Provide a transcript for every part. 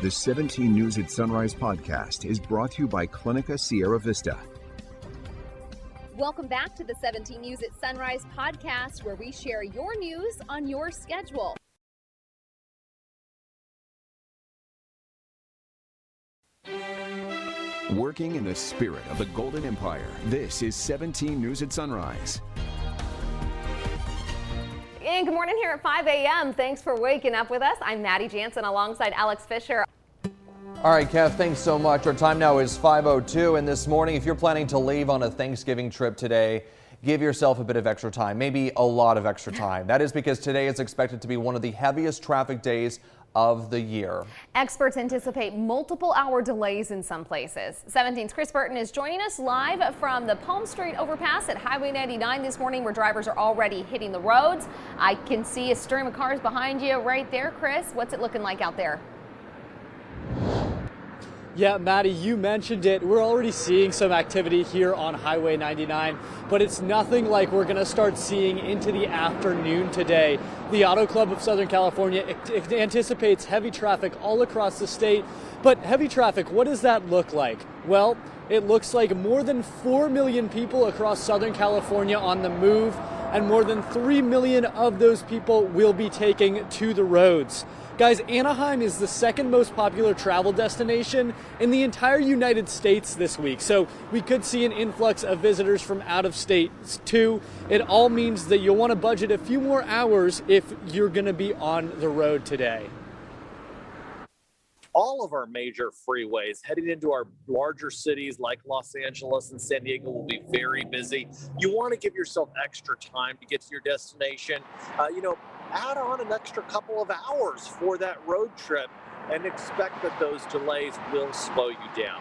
The 17 News at Sunrise podcast is brought to you by Clinica Sierra Vista. Welcome back to the 17 News at Sunrise podcast, where we share your news on your schedule. Working in the spirit of the Golden Empire, this is 17 News at Sunrise. And good morning here at 5 a.m. Thanks for waking up with us. I'm Maddie Jansen alongside Alex Fisher. All right, Kev, thanks so much. Our time now is 5:02, and this morning, if you're planning to leave on a Thanksgiving trip today, give yourself a bit of extra time, maybe a lot of extra time. That is because today is expected to be one of the heaviest traffic days of the year. Experts anticipate multiple hour delays in some places. 17's Chris Burton is joining us live from the Palm Street overpass at Highway 99 this morning, where drivers are already hitting the roads. I can see a stream of cars behind you right there. Chris, what's it looking like out there? Yeah, Maddie, you mentioned it. We're already seeing some activity here on Highway 99, but it's nothing like we're going to start seeing into the afternoon today. The Auto Club of Southern California anticipates heavy traffic all across the state. But heavy traffic, what does that look like? Well, it looks like more than 4 million people across Southern California on the move, and more than 3 million of those people will be taking to the roads. Guys, Anaheim is the second most popular travel destination in the entire United States this week, so we could see an influx of visitors from out of state too. It all means that you'll want to budget a few more hours if you're going to be on the road today. All of our major freeways heading into our larger cities like Los Angeles and San Diego will be very busy. You want to give yourself extra time to get to your destination. Add on an extra couple of hours for that road trip and expect that those delays will slow you down.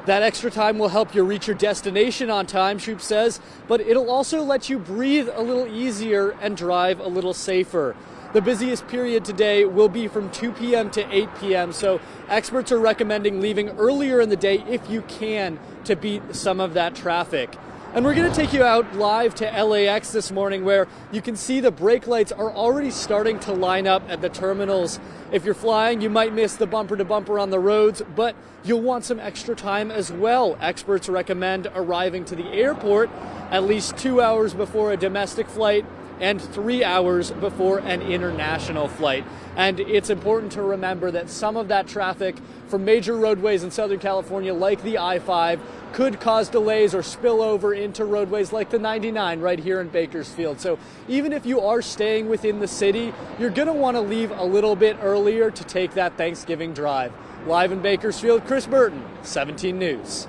That extra time will help you reach your destination on time, Shoup says, but it'll also let you breathe a little easier and drive a little safer. The busiest period today will be from 2 p.m. to 8 p.m., so experts are recommending leaving earlier in the day if you can to beat some of that traffic. And we're going to take you out live to LAX this morning, where you can see the brake lights are already starting to line up at the terminals. If you're flying, you might miss the bumper to bumper on the roads, but you'll want some extra time as well. Experts recommend arriving to the airport at least 2 hours before a domestic flight and 3 hours before an international flight. And it's important to remember that some of that traffic from major roadways in Southern California, like the I-5, could cause delays or spill over into roadways like the 99 right here in Bakersfield. So even if you are staying within the city, you're going to want to leave a little bit earlier to take that Thanksgiving drive. Live in Bakersfield, Chris Burton, 17 News.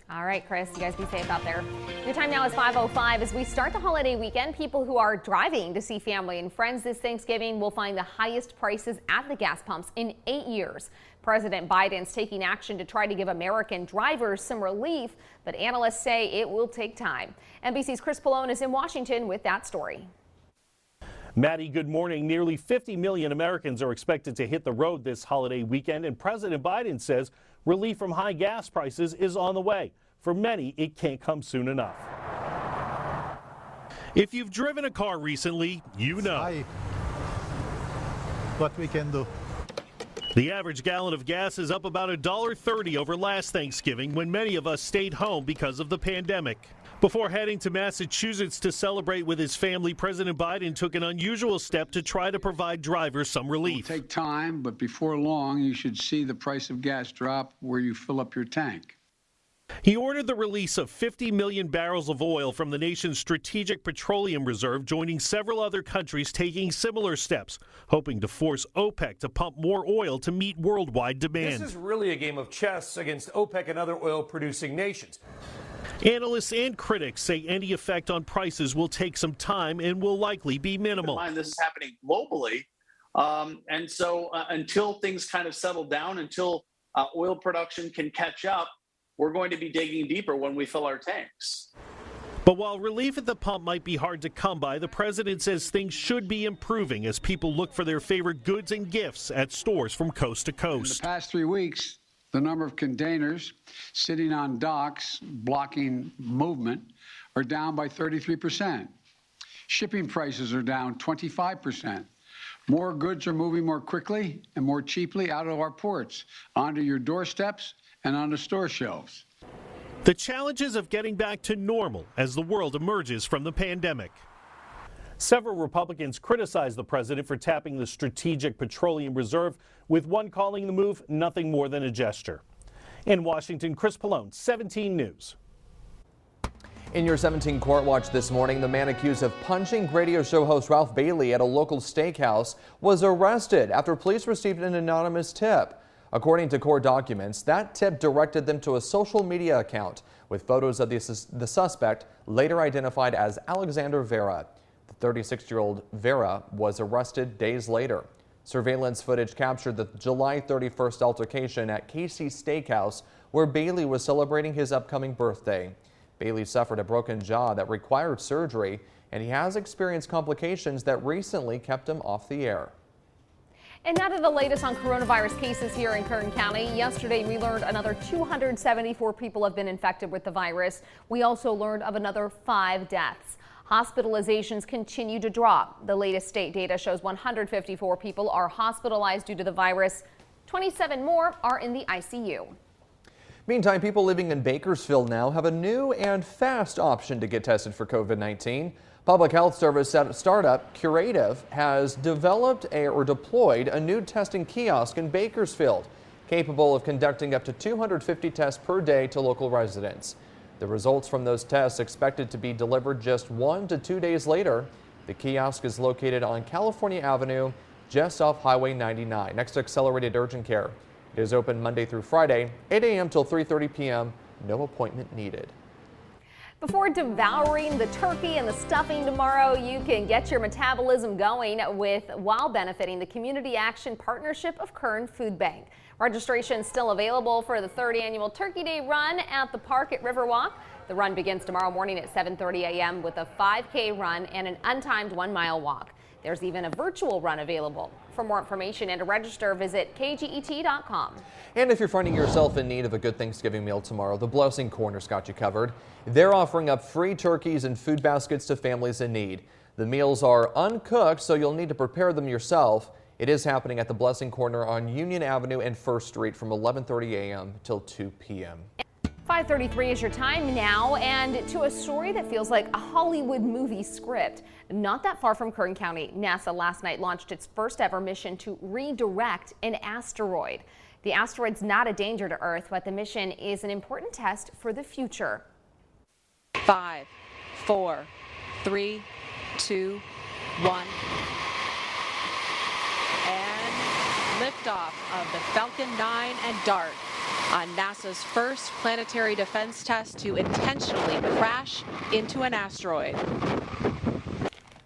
All right, Chris, you guys be safe out there. Your time now is 5:05. As we start the holiday weekend, people who are driving to see family and friends this Thanksgiving will find the highest prices at the gas pumps in 8 years. President Biden's taking action to try to give American drivers some relief, but analysts say it will take time. NBC's Chris Pallone is in Washington with that story. Maddie, good morning. Nearly 50 million Americans are expected to hit the road this holiday weekend, and President Biden says relief from high gas prices is on the way. For many, it can't come soon enough. If you've driven a car recently, you know what we can do. The average gallon of gas is up about $1.30 over last Thanksgiving, when many of us stayed home because of the pandemic. Before heading to Massachusetts to celebrate with his family, President Biden took an unusual step to try to provide drivers some relief. It'll take time, but before long, you should see the price of gas drop where you fill up your tank. He ordered the release of 50 million barrels of oil from the nation's Strategic Petroleum Reserve, joining several other countries taking similar steps, hoping to force OPEC to pump more oil to meet worldwide demand. This is really a game of chess against OPEC and other oil-producing nations. Analysts and critics say any effect on prices will take some time and will likely be minimal. This is happening globally, and so until things kind of settle down, until oil production can catch up, we're going to be digging deeper when we fill our tanks. But while relief at the pump might be hard to come by, the president says things should be improving as people look for their favorite goods and gifts at stores from coast to coast. In the past 3 weeks, the number of containers sitting on docks blocking movement are down by 33%. Shipping prices are down 25%. More goods are moving more quickly and more cheaply out of our ports, onto your doorsteps and onto store shelves. The challenges of getting back to normal as the world emerges from the pandemic. Several Republicans criticized the president for tapping the Strategic Petroleum Reserve, with one calling the move nothing more than a gesture. In Washington, Chris Pallone, 17 News. In your 17 Court Watch this morning, the man accused of punching radio show host Ralph Bailey at a local steakhouse was arrested after police received an anonymous tip. According to court documents, that tip directed them to a social media account with photos of the suspect, later identified as Alexander Vera. The 36-year-old Vera was arrested days later. Surveillance footage captured the July 31st altercation at Casey's Steakhouse, where Bailey was celebrating his upcoming birthday. Bailey suffered a broken jaw that required surgery, and he has experienced complications that recently kept him off the air. And now to the latest on coronavirus cases here in Kern County. Yesterday, we learned another 274 people have been infected with the virus. We also learned of another 5 deaths. Hospitalizations continue to drop. The latest state data shows 154 people are hospitalized due to the virus. 27 more are in the ICU. Meantime, people living in Bakersfield now have a new and fast option to get tested for COVID-19. Public health service startup Curative has developed or deployed a new testing kiosk in Bakersfield, capable of conducting up to 250 tests per day to local residents. The results from those tests expected to be delivered just 1 to 2 days later. The kiosk is located on California Avenue, just off Highway 99, next to Accelerated Urgent Care. It is open Monday through Friday, 8 a.m. till 3:30 p.m. No appointment needed. Before devouring the turkey and the stuffing tomorrow, you can get your metabolism going while benefiting the Community Action Partnership of Kern Food Bank. Registration is still available for the 3rd annual Turkey Day run at the park at Riverwalk. The run begins tomorrow morning at 7:30 a.m. with a 5K run and an untimed 1-mile walk. There's even a virtual run available. For more information and to register, visit kget.com. And if you're finding yourself in need of a good Thanksgiving meal tomorrow, the Blessing Corner's got you covered. They're offering up free turkeys and food baskets to families in need. The meals are uncooked, so you'll need to prepare them yourself. It is happening at the Blessing Corner on Union Avenue and 1st Street from 11:30 a.m. till 2 p.m. 5:33 is your time now, and to a story that feels like a Hollywood movie script. Not that far from Kern County, NASA last night launched its first ever mission to redirect an asteroid. The asteroid's not a danger to Earth, but the mission is an important test for the future. 5, 4, 3, 2, 1. And liftoff of the Falcon 9 and DART on NASA's first planetary defense test to intentionally crash into an asteroid.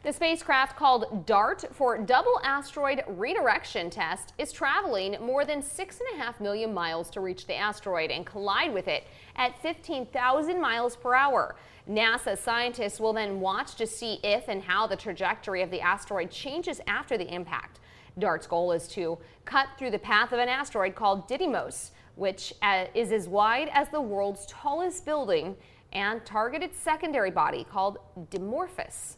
The spacecraft, called DART for Double Asteroid Redirection Test, is traveling more than 6.5 million miles to reach the asteroid and collide with it at 15,000 miles per hour. NASA scientists will then watch to see if and how the trajectory of the asteroid changes after the impact. DART's goal is to cut through the path of an asteroid called Didymos, which is as wide as the world's tallest building, and target its secondary body called Dimorphos.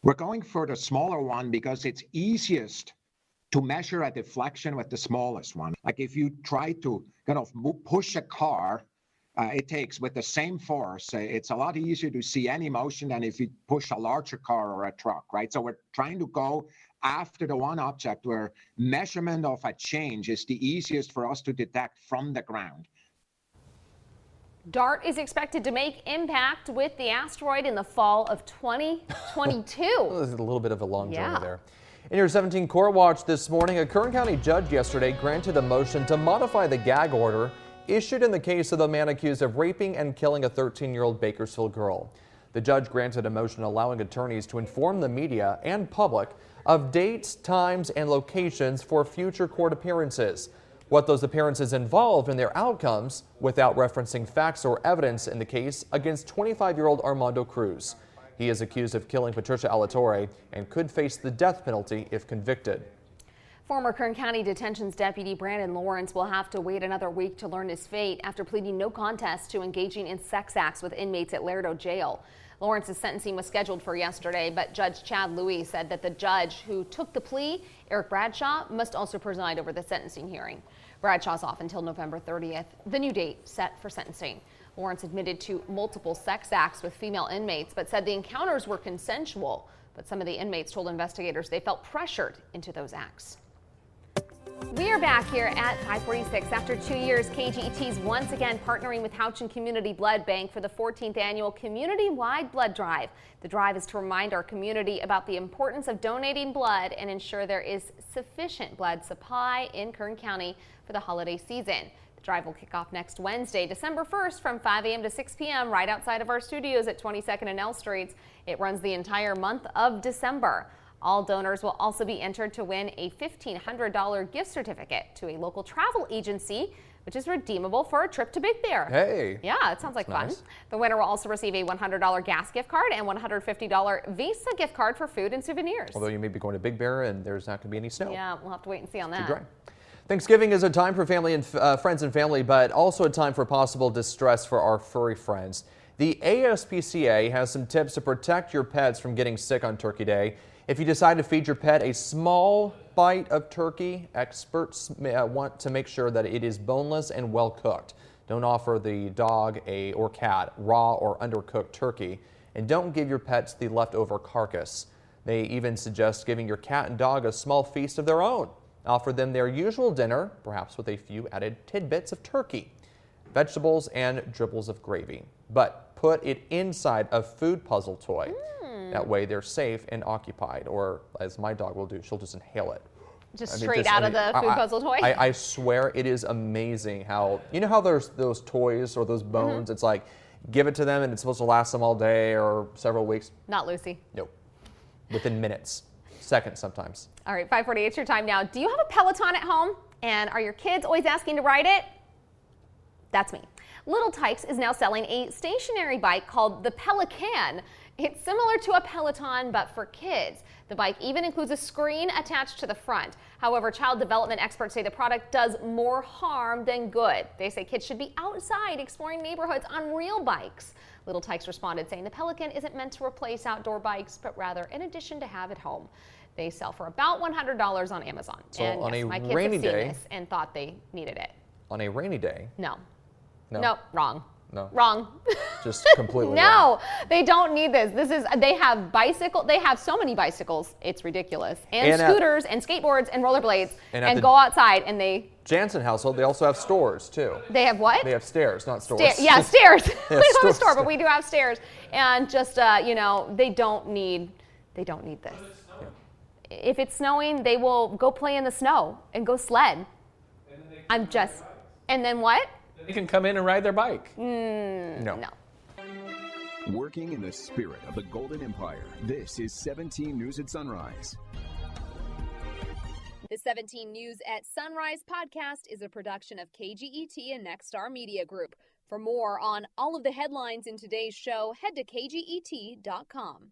We're going for the smaller one because it's easiest to measure a deflection with the smallest one. Like if you try to kind of push a car, it takes with the same force, it's a lot easier to see any motion than if you push a larger car or a truck, right? So we're trying to go after the one object where measurement of a change is the easiest for us to detect from the ground. DART is expected to make impact with the asteroid in the fall of 2022. This is a little bit of a long journey there. In your 17 Court Watch this morning, a Kern County judge yesterday granted a motion to modify the gag order issued in the case of the man accused of raping and killing a 13-year-old Bakersfield girl. The judge granted a motion allowing attorneys to inform the media and public of dates, times, and locations for future court appearances, what those appearances involved and their outcomes, without referencing facts or evidence in the case against 25-year-old Armando Cruz. He is accused of killing Patricia Alatorre and could face the death penalty if convicted. Former Kern County Detention's Deputy Brandon Lawrence will have to wait another week to learn his fate after pleading no contest to engaging in sex acts with inmates at Laredo Jail. Lawrence's sentencing was scheduled for yesterday, but Judge Chad Louis said that the judge who took the plea, Eric Bradshaw, must also preside over the sentencing hearing. Bradshaw's off until November 30th, the new date set for sentencing. Lawrence admitted to multiple sex acts with female inmates, but said the encounters were consensual. But some of the inmates told investigators they felt pressured into those acts. We are back here at 546. After 2 years, KGET is once again partnering with Houchin Community Blood Bank for the 14th annual community-wide blood drive. The drive is to remind our community about the importance of donating blood and ensure there is sufficient blood supply in Kern County for the holiday season. The drive will kick off next Wednesday, December 1st from 5 a.m. to 6 p.m. right outside of our studios at 22nd and L Streets. It runs the entire month of December. All donors will also be entered to win a $1,500 gift certificate to a local travel agency, which is redeemable for a trip to Big Bear. Hey. Yeah, it sounds like fun. Nice. The winner will also receive a $100 gas gift card and $150 Visa gift card for food and souvenirs. Although you may be going to Big Bear and there's not going to be any snow. Yeah, we'll have to wait and see on that. Too dry. Thanksgiving is a time for family and friends and family, but also a time for possible distress for our furry friends. The ASPCA has some tips to protect your pets from getting sick on Turkey Day. If you decide to feed your pet a small bite of turkey, experts want to make sure that it is boneless and well cooked. Don't offer the dog or cat raw or undercooked turkey, and don't give your pets the leftover carcass. They even suggest giving your cat and dog a small feast of their own. Offer them their usual dinner, perhaps with a few added tidbits of turkey, vegetables, and dribbles of gravy. But put it inside a food puzzle toy. That way they're safe and occupied, or as my dog will do, she'll just inhale it. Just straight out of the food puzzle toy? I swear it is amazing how, you know how there's those toys or those bones, it's like, give it to them and it's supposed to last them all day or several weeks. Not Lucy. Nope. Within minutes, seconds sometimes. All right, 5:48, it's your time now. Do you have a Peloton at home? And are your kids always asking to ride it? That's me. Little Tikes is now selling a stationary bike called the Pelican. It's similar to a Peloton, but for kids. The bike even includes a screen attached to the front. However, child development experts say the product does more harm than good. They say kids should be outside exploring neighborhoods on real bikes. Little Tikes responded saying the Pelican isn't meant to replace outdoor bikes, but rather in addition to have at home. They sell for about $100 on Amazon. So and on yes, a my kids rainy have seen day, this and thought they needed it. On a rainy day? No. No. Nope, wrong. No. Wrong. Just completely No, wrong. they don't need this. They have so many bicycles, it's ridiculous. And scooters and skateboards and rollerblades and go outside and they... Jansen household, they also have stores too. They have what? They have stairs, not stores. Yeah, stairs. We don't have a store, stores. but we do have stairs. And just, you know, they don't need this. Yeah. If it's snowing, they will go play in the snow and go sled. And then what? They can come in and ride their bike. No. Working in the spirit of the Golden Empire, this is 17 News at Sunrise. The 17 News at Sunrise podcast is a production of KGET and Nexstar Media Group. For more on all of the headlines in today's show, head to kget.com.